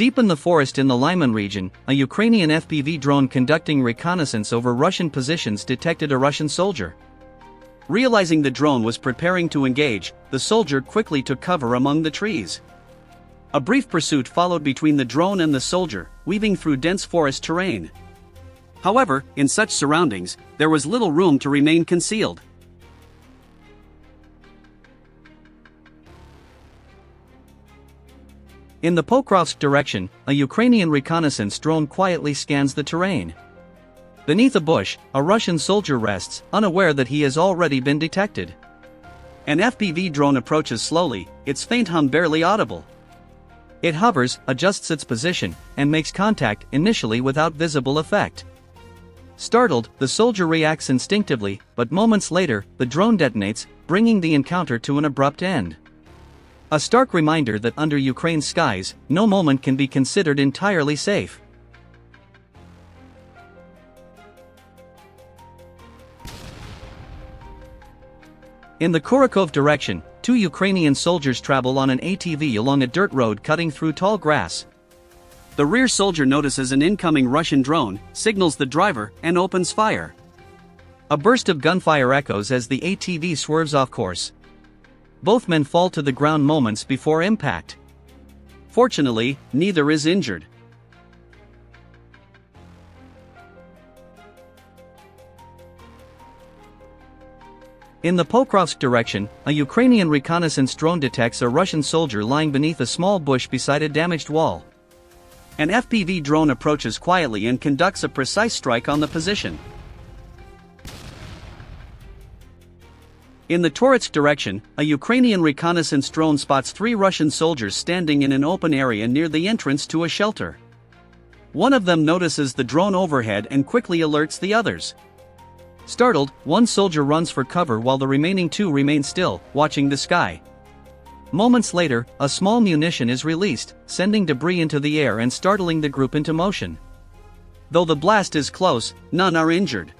Deep in the forest in the Lyman region, a Ukrainian FPV drone conducting reconnaissance over Russian positions detected a Russian soldier. Realizing the drone was preparing to engage, the soldier quickly took cover among the trees. A brief pursuit followed between the drone and the soldier, weaving through dense forest terrain. However, in such surroundings, there was little room to remain concealed. In the Pokrovsk direction, a Ukrainian reconnaissance drone quietly scans the terrain. Beneath a bush, a Russian soldier rests, unaware that he has already been detected. An FPV drone approaches slowly, its faint hum barely audible. It hovers, adjusts its position, and makes contact, initially without visible effect. Startled, the soldier reacts instinctively, but moments later, the drone detonates, bringing the encounter to an abrupt end. A stark reminder that under Ukraine's skies, no moment can be considered entirely safe. In the Kurakov direction, two Ukrainian soldiers travel on an ATV along a dirt road cutting through tall grass. The rear soldier notices an incoming Russian drone, signals the driver, and opens fire. A burst of gunfire echoes as the ATV swerves off course. Both men fall to the ground moments before impact. Fortunately, neither is injured. In the Pokrovsk direction, a Ukrainian reconnaissance drone detects a Russian soldier lying beneath a small bush beside a damaged wall. An FPV drone approaches quietly and conducts a precise strike on the position. In the Howitzers direction, a Ukrainian reconnaissance drone spots three Russian soldiers standing in an open area near the entrance to a shelter. One of them notices the drone overhead and quickly alerts the others. Startled, one soldier runs for cover while the remaining two remain still, watching the sky. Moments later, a small munition is released, sending debris into the air and startling the group into motion. Though the blast is close, none are injured.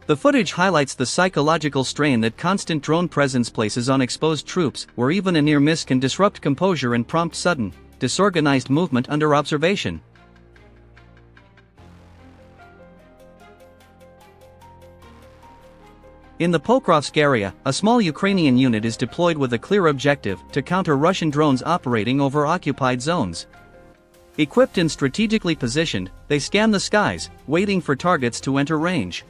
The footage highlights the psychological strain that constant drone presence places on exposed troops, where even a near miss can disrupt composure and prompt sudden, disorganized movement under observation. In the Pokrovsk area, a small Ukrainian unit is deployed with a clear objective to counter Russian drones operating over occupied zones. Equipped and strategically positioned, they scan the skies, waiting for targets to enter range.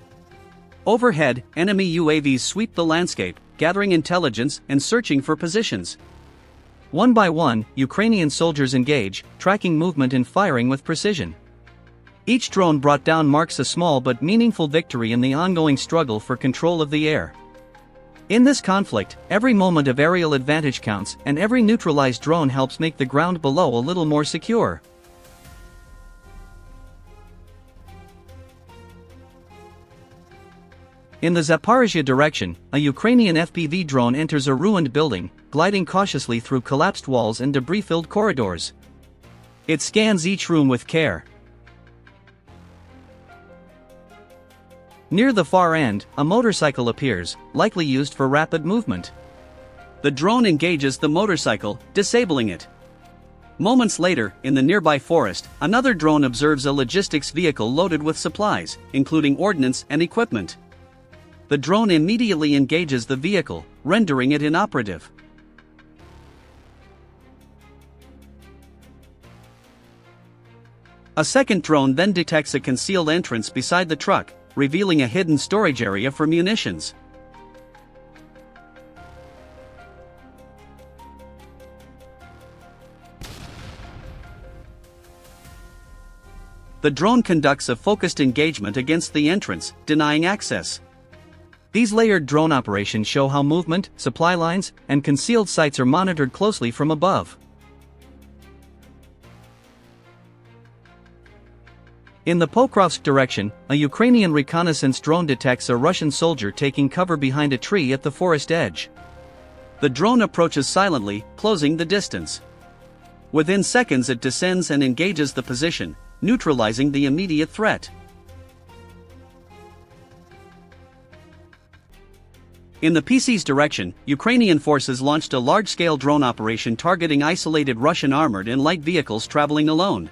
Overhead, enemy UAVs sweep the landscape, gathering intelligence and searching for positions. One by one, Ukrainian soldiers engage, tracking movement and firing with precision. Each drone brought down marks a small but meaningful victory in the ongoing struggle for control of the air. In this conflict, every moment of aerial advantage counts, and every neutralized drone helps make the ground below a little more secure. In the Zaporizhzhia direction, a Ukrainian FPV drone enters a ruined building, gliding cautiously through collapsed walls and debris-filled corridors. It scans each room with care. Near the far end, a motorcycle appears, likely used for rapid movement. The drone engages the motorcycle, disabling it. Moments later, in the nearby forest, another drone observes a logistics vehicle loaded with supplies, including ordnance and equipment. The drone immediately engages the vehicle, rendering it inoperative. A second drone then detects a concealed entrance beside the truck, revealing a hidden storage area for munitions. The drone conducts a focused engagement against the entrance, denying access. These layered drone operations show how movement, supply lines, and concealed sites are monitored closely from above. In the Pokrovsk direction, a Ukrainian reconnaissance drone detects a Russian soldier taking cover behind a tree at the forest edge. The drone approaches silently, closing the distance. Within seconds it descends and engages the position, neutralizing the immediate threat. In the PC's direction, Ukrainian forces launched a large-scale drone operation targeting isolated Russian armored and light vehicles traveling alone.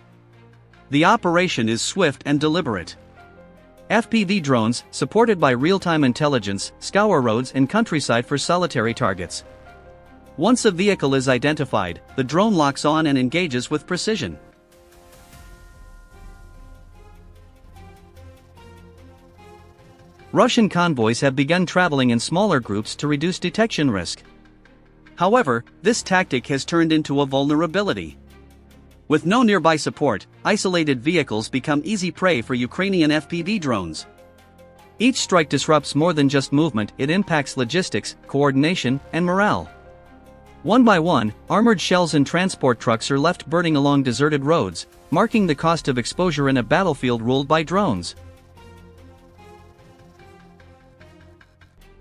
The operation is swift and deliberate. FPV drones, supported by real-time intelligence, scour roads and countryside for solitary targets. Once a vehicle is identified, the drone locks on and engages with precision. Russian convoys have begun traveling in smaller groups to reduce detection risk. However, this tactic has turned into a vulnerability. With no nearby support, isolated vehicles become easy prey for Ukrainian FPV drones. Each strike disrupts more than just movement, it impacts logistics, coordination, and morale. One by one, armored shells and transport trucks are left burning along deserted roads, marking the cost of exposure in a battlefield ruled by drones.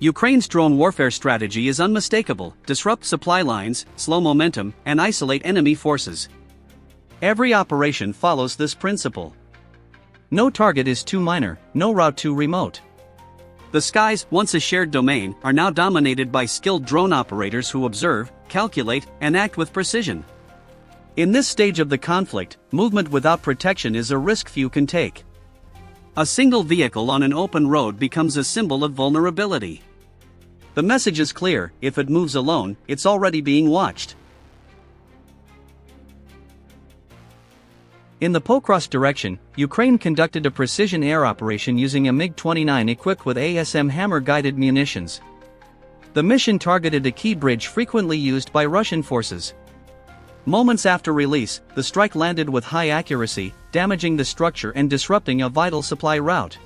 Ukraine's drone warfare strategy is unmistakable: disrupt supply lines, slow momentum, and isolate enemy forces. Every operation follows this principle. No target is too minor, no route too remote. The skies, once a shared domain, are now dominated by skilled drone operators who observe, calculate, and act with precision. In this stage of the conflict, movement without protection is a risk few can take. A single vehicle on an open road becomes a symbol of vulnerability. The message is clear: if it moves alone, it's already being watched. In the Pokrovsk direction, Ukraine conducted a precision air operation using a MiG-29 equipped with ASM hammer-guided munitions. The mission targeted a key bridge frequently used by Russian forces. Moments after release, the strike landed with high accuracy, damaging the structure and disrupting a vital supply route.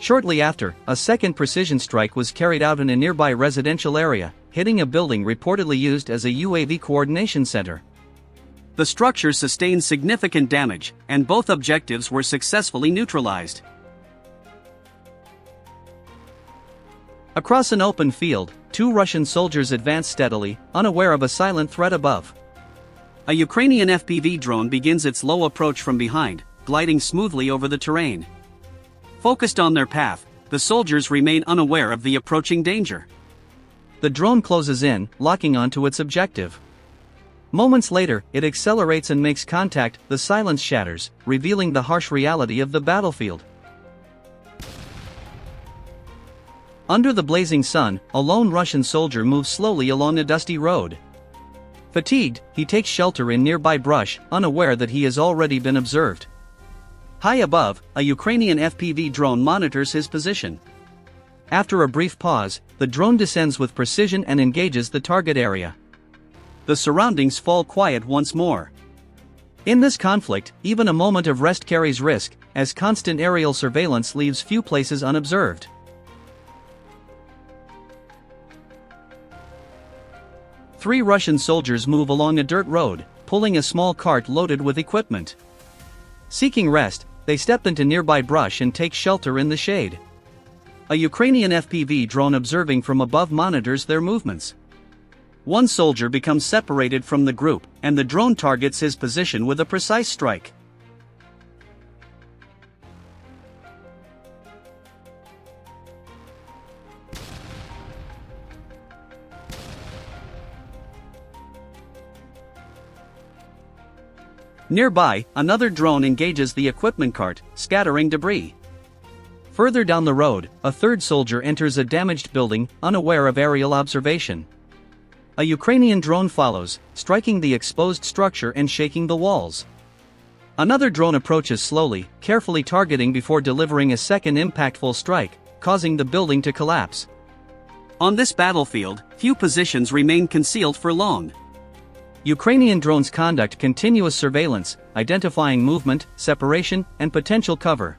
Shortly after, a second precision strike was carried out in a nearby residential area, hitting a building reportedly used as a UAV coordination center. The structure sustained significant damage, and both objectives were successfully neutralized. Across an open field, 2 Russian soldiers advanced steadily, unaware of a silent threat above. A Ukrainian FPV drone begins its low approach from behind, gliding smoothly over the terrain. Focused on their path, the soldiers remain unaware of the approaching danger. The drone closes in, locking onto its objective. Moments later, it accelerates and makes contact. The silence shatters, revealing the harsh reality of the battlefield. Under the blazing sun, a lone Russian soldier moves slowly along a dusty road. Fatigued, he takes shelter in nearby brush, unaware that he has already been observed. High above, a Ukrainian FPV drone monitors his position. After a brief pause, the drone descends with precision and engages the target area. The surroundings fall quiet once more. In this conflict, even a moment of rest carries risk, as constant aerial surveillance leaves few places unobserved. Three Russian soldiers move along a dirt road, pulling a small cart loaded with equipment. Seeking rest, they step into nearby brush and take shelter in the shade. A Ukrainian FPV drone observing from above monitors their movements. One soldier becomes separated from the group, and the drone targets his position with a precise strike. Nearby, another drone engages the equipment cart, scattering debris. Further down the road, a third soldier enters a damaged building, unaware of aerial observation. A Ukrainian drone follows, striking the exposed structure and shaking the walls. Another drone approaches slowly, carefully targeting before delivering a second impactful strike, causing the building to collapse. On this battlefield, few positions remain concealed for long. Ukrainian drones conduct continuous surveillance, identifying movement, separation, and potential cover.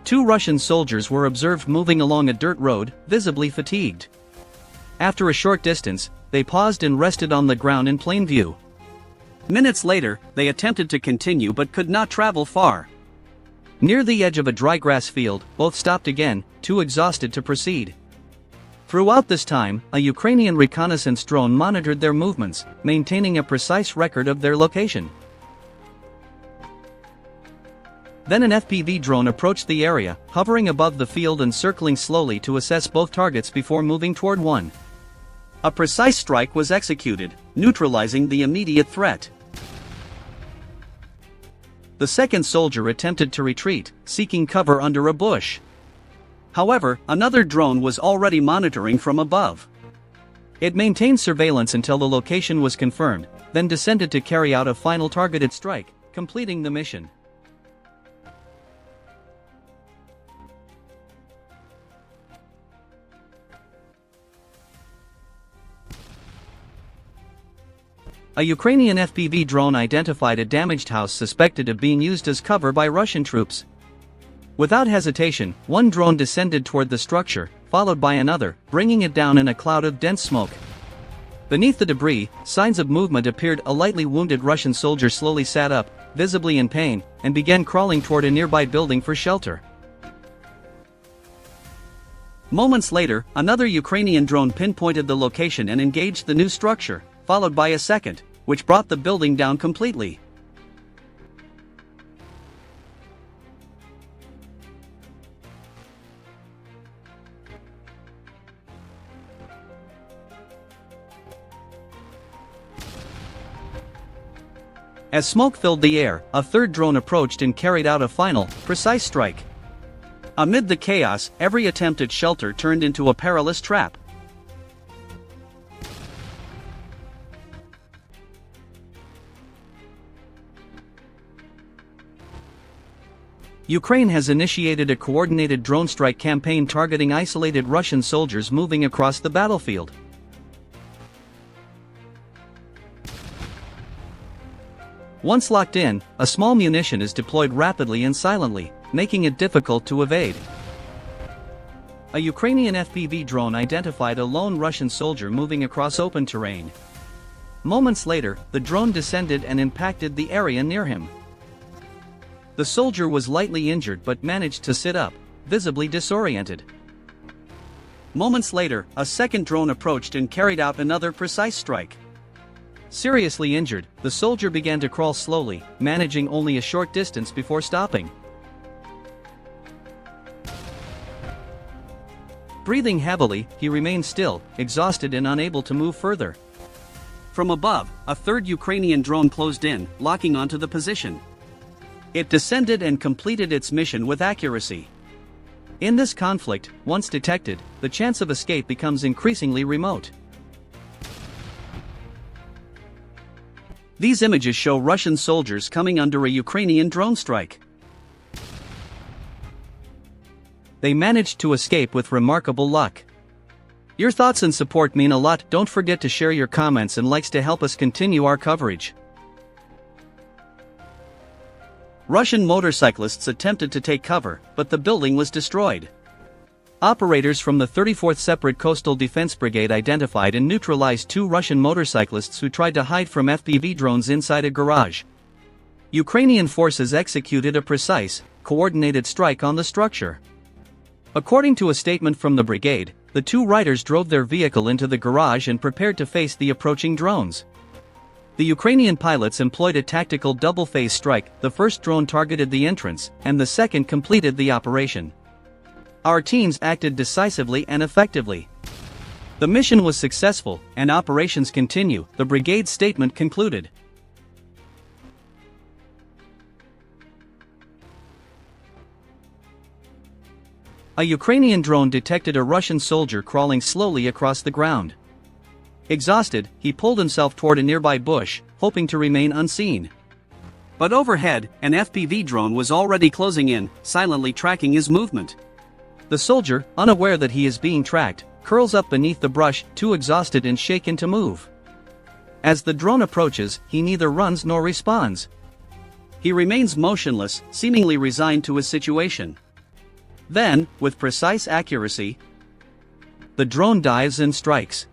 Two Russian soldiers were observed moving along a dirt road, visibly fatigued. After a short distance, they paused and rested on the ground in plain view. Minutes later, they attempted to continue but could not travel far. Near the edge of a dry grass field, both stopped again, too exhausted to proceed. Throughout this time, a Ukrainian reconnaissance drone monitored their movements, maintaining a precise record of their location. Then an FPV drone approached the area, hovering above the field and circling slowly to assess both targets before moving toward one. A precise strike was executed, neutralizing the immediate threat. The second soldier attempted to retreat, seeking cover under a bush. However, another drone was already monitoring from above. It maintained surveillance until the location was confirmed, then descended to carry out a final targeted strike, completing the mission. A Ukrainian FPV drone identified a damaged house suspected of being used as cover by Russian troops. Without hesitation, one drone descended toward the structure, followed by another, bringing it down in a cloud of dense smoke. Beneath the debris, signs of movement appeared. A lightly wounded Russian soldier slowly sat up, visibly in pain, and began crawling toward a nearby building for shelter. Moments later, another Ukrainian drone pinpointed the location and engaged the new structure, followed by a second, which brought the building down completely. As smoke filled the air, a third drone approached and carried out a final, precise strike. Amid the chaos, every attempt at shelter turned into a perilous trap. Ukraine has initiated a coordinated drone strike campaign targeting isolated Russian soldiers moving across the battlefield. Once locked in, a small munition is deployed rapidly and silently, making it difficult to evade. A Ukrainian FPV drone identified a lone Russian soldier moving across open terrain. Moments later, the drone descended and impacted the area near him. The soldier was lightly injured but managed to sit up, visibly disoriented. Moments later, a second drone approached and carried out another precise strike. Seriously injured, the soldier began to crawl slowly, managing only a short distance before stopping. Breathing heavily, he remained still, exhausted and unable to move further. From above, a third Ukrainian drone closed in, locking onto the position. It descended and completed its mission with accuracy. In this conflict, once detected, the chance of escape becomes increasingly remote. These images show Russian soldiers coming under a Ukrainian drone strike. They managed to escape with remarkable luck. Your thoughts and support mean a lot. Don't forget to share your comments and likes to help us continue our coverage. Russian motorcyclists attempted to take cover, but the building was destroyed. Operators from the 34th Separate Coastal Defense Brigade identified and neutralized two Russian motorcyclists who tried to hide from FPV drones inside a garage. Ukrainian forces executed a precise, coordinated strike on the structure. According to a statement from the brigade, the two riders drove their vehicle into the garage and prepared to face the approaching drones. The Ukrainian pilots employed a tactical double-phase strike. The first drone targeted the entrance, and the second completed the operation. Our teams acted decisively and effectively. The mission was successful, and operations continue, the brigade's statement concluded. A Ukrainian drone detected a Russian soldier crawling slowly across the ground. Exhausted, he pulled himself toward a nearby bush, hoping to remain unseen. But overhead, an FPV drone was already closing in, silently tracking his movement. The soldier, unaware that he is being tracked, curls up beneath the brush, too exhausted and shaken to move. As the drone approaches, he neither runs nor responds. He remains motionless, seemingly resigned to his situation. Then, with precise accuracy, the drone dives and strikes.